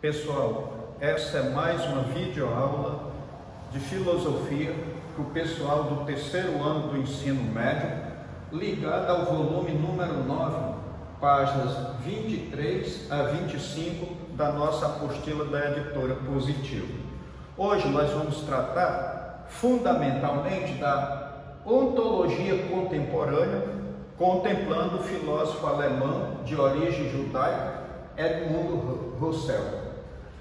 Pessoal, essa é mais uma videoaula de filosofia para o pessoal do terceiro ano do ensino médio, ligada ao volume número 9, páginas 23 a 25 da nossa apostila da editora Positivo. Hoje nós vamos tratar fundamentalmente da ontologia contemporânea, contemplando o filósofo alemão de origem judaica, Edmund Husserl.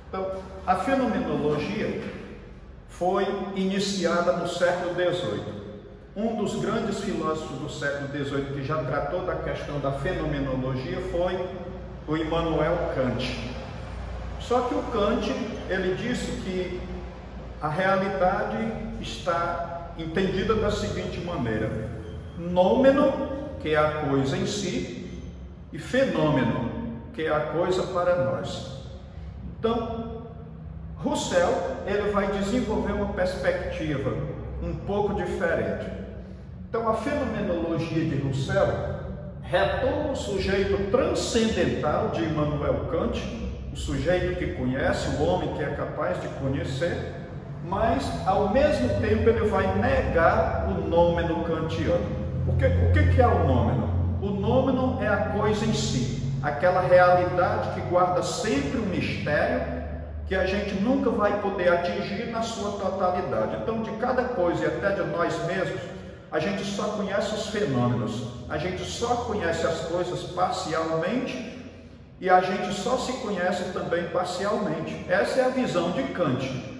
Então, a fenomenologia foi iniciada no século XVIII. Um dos grandes filósofos do século XVIII que já tratou da questão da fenomenologia foi o Immanuel Kant. Só que o Kant, ele disse que a realidade está entendida da seguinte maneira: nômeno, que é a coisa em si, e fenômeno, que é a coisa para nós. Então, Husserl, ele vai desenvolver uma perspectiva um pouco diferente. Então, a fenomenologia de Husserl retoma o sujeito transcendental de Immanuel Kant, o sujeito que conhece, o homem que é capaz de conhecer, mas, ao mesmo tempo, ele vai negar o nômeno kantiano. O que é o nômeno? O nômeno é a coisa em si, aquela realidade que guarda sempre um mistério que a gente nunca vai poder atingir na sua totalidade. Então, de cada coisa e até de nós mesmos, a gente só conhece os fenômenos, a gente só conhece as coisas parcialmente e a gente só se conhece também parcialmente. Essa é a visão de Kant.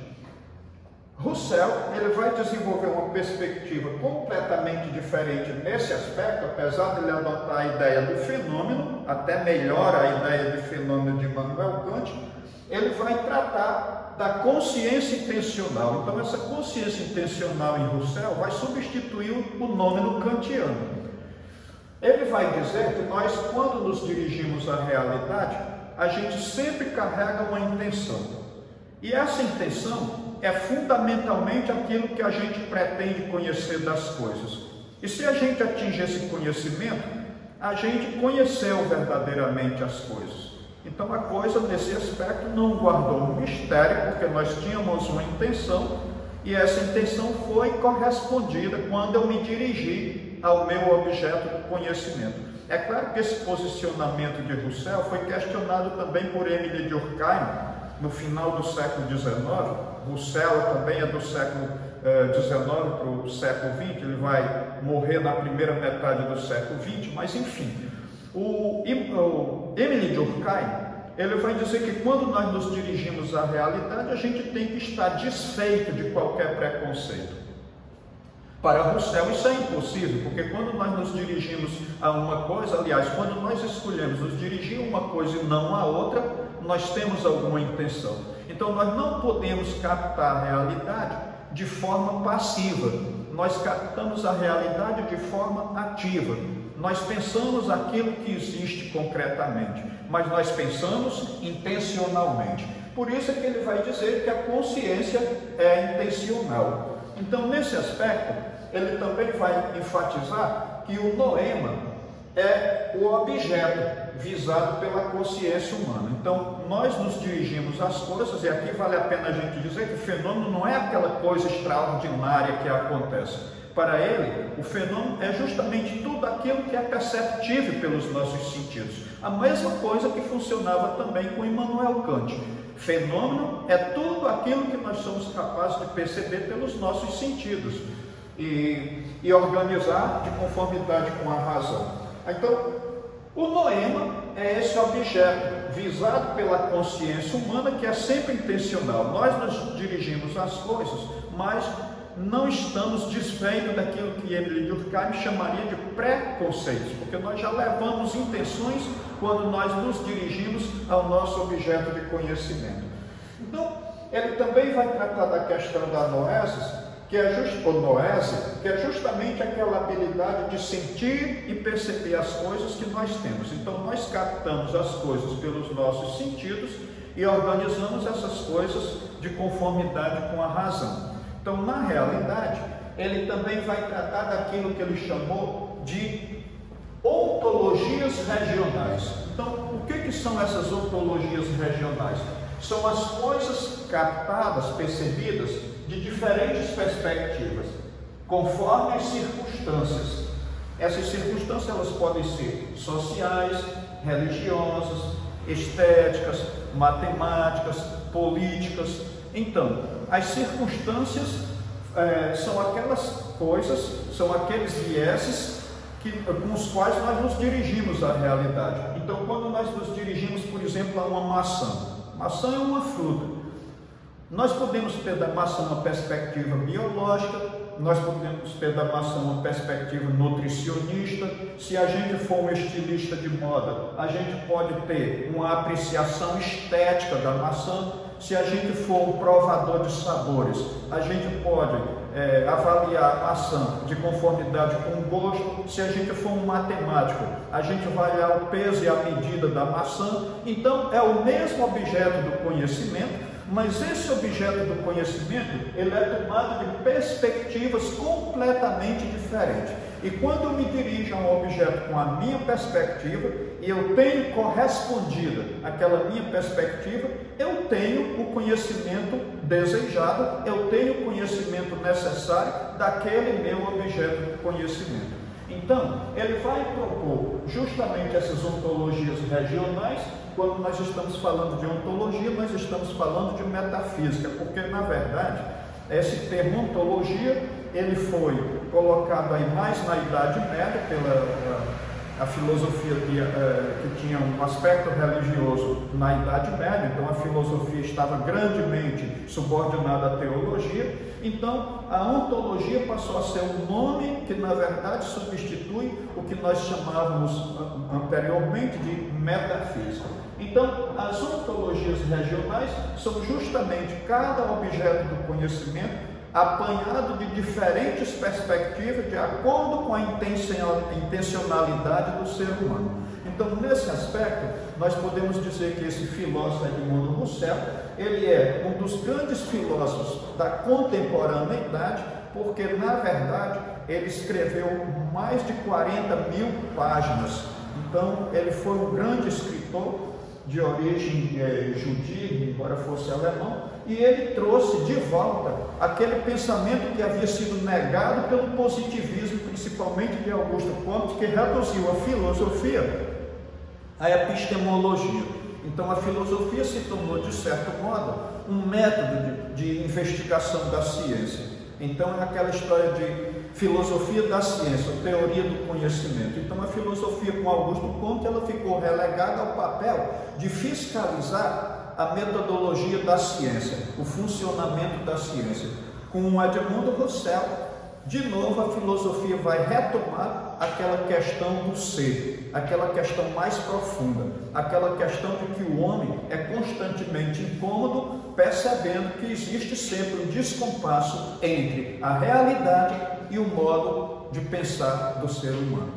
Husserl, ele vai desenvolver uma perspectiva completamente diferente nesse aspecto, apesar de ele adotar a ideia do fenômeno, até melhora a ideia de fenômeno de Immanuel Kant. Ele vai tratar da consciência intencional. Então, essa consciência intencional em Husserl vai substituir o nômeno kantiano. Ele vai dizer que nós, quando nos dirigimos à realidade, a gente sempre carrega uma intenção. E essa intenção é fundamentalmente aquilo que a gente pretende conhecer das coisas. E se a gente atinge esse conhecimento, a gente conheceu verdadeiramente as coisas. Então a coisa nesse aspecto não guardou um mistério, porque nós tínhamos uma intenção e essa intenção foi correspondida quando eu me dirigi ao meu objeto de conhecimento. É claro que esse posicionamento de Husserl foi questionado também por Émile Durkheim no final do século XIX. Husserl também é do século XIX para o século XX, ele vai morrer na primeira metade do século XX, mas enfim. O Émile Durkheim, ele vai dizer que quando nós nos dirigimos à realidade, a gente tem que estar desfeito de qualquer preconceito. Para Husserl isso é impossível, porque quando nós nos dirigimos a uma coisa, aliás, quando nós escolhemos nos dirigir a uma coisa e não a outra, nós temos alguma intenção. Então nós não podemos captar a realidade de forma passiva, nós captamos a realidade de forma ativa. Nós pensamos aquilo que existe concretamente, mas nós pensamos intencionalmente. Por isso é que ele vai dizer que a consciência é intencional. Então, nesse aspecto, ele também vai enfatizar que o noema é o objeto visado pela consciência humana. Então, nós nos dirigimos às coisas, e aqui vale a pena a gente dizer que o fenômeno não é aquela coisa extraordinária que acontece. Para ele, o fenômeno é justamente tudo aquilo que é perceptível pelos nossos sentidos. A mesma coisa que funcionava também com Immanuel Kant. Fenômeno é tudo aquilo que nós somos capazes de perceber pelos nossos sentidos e organizar de conformidade com a razão. Então, o noema é esse objeto visado pela consciência humana que é sempre intencional. Nós nos dirigimos às coisas, mas não estamos desfeitos daquilo que Émile Durkheim chamaria de preconceitos, porque nós já levamos intenções quando nós nos dirigimos ao nosso objeto de conhecimento. Então, ele também vai tratar da questão da noese, que é justamente aquela habilidade de sentir e perceber as coisas que nós temos. Então, nós captamos as coisas pelos nossos sentidos e organizamos essas coisas de conformidade com a razão. Então, na realidade, ele também vai tratar daquilo que ele chamou de ontologias regionais. Então, o que são essas ontologias regionais? são as coisas captadas, percebidas de diferentes perspectivas, conforme as circunstâncias. Essas circunstâncias elas podem ser sociais, religiosas, estéticas, matemáticas, políticas. Então, as circunstâncias são aquelas coisas, são aqueles vieses com os quais nós nos dirigimos à realidade. Então, quando nós nos dirigimos, por exemplo, a uma maçã, maçã é uma fruta. Nós podemos ter da maçã uma perspectiva biológica, nós podemos ter da maçã uma perspectiva nutricionista. Se a gente for um estilista de moda, a gente pode ter uma apreciação estética da maçã. Se a gente for um provador de sabores, a gente pode avaliar a maçã de conformidade com o gosto. Se a gente for um matemático, a gente vai avaliar o peso e a medida da maçã. Então, é o mesmo objeto do conhecimento, mas esse objeto do conhecimento, ele é tomado de perspectivas completamente diferentes. E quando eu me dirijo a um objeto com a minha perspectiva, e eu tenho correspondida àquela minha perspectiva, eu tenho o conhecimento desejado, eu tenho o conhecimento necessário daquele meu objeto de conhecimento. Então, ele vai propor justamente essas ontologias regionais. Quando nós estamos falando de ontologia, nós estamos falando de metafísica, porque, na verdade, esse termo ontologia, ele foi colocado aí mais na Idade Média, pela a filosofia que tinha um aspecto religioso na Idade Média. Então a filosofia estava grandemente subordinada à teologia. Então a ontologia passou a ser um nome que na verdade substitui o que nós chamávamos anteriormente de metafísica. Então as ontologias regionais são justamente cada objeto do conhecimento apanhado de diferentes perspectivas de acordo com a intencionalidade do ser humano. Então, nesse aspecto, nós podemos dizer que esse filósofo Edmundo Husserl, ele é um dos grandes filósofos da contemporaneidade, porque, na verdade, ele escreveu mais de 40.000 páginas. Então, ele foi um grande escritor de origem judia, embora fosse alemão, e ele trouxe de volta aquele pensamento que havia sido negado pelo positivismo, principalmente de Augusto Comte, que reduziu a filosofia à epistemologia. Então a filosofia se tornou, de certo modo, um método de investigação da ciência. Então é aquela história de filosofia da ciência, teoria do conhecimento. Então a filosofia com Augusto Comte, ela ficou relegada ao papel de fiscalizar a metodologia da ciência, o funcionamento da ciência. Com o Edmundo Husserl, de novo a filosofia vai retomar aquela questão do ser, aquela questão mais profunda, aquela questão de que o homem é constantemente incômodo, percebendo que existe sempre um descompasso entre a realidade e o modo de pensar do ser humano.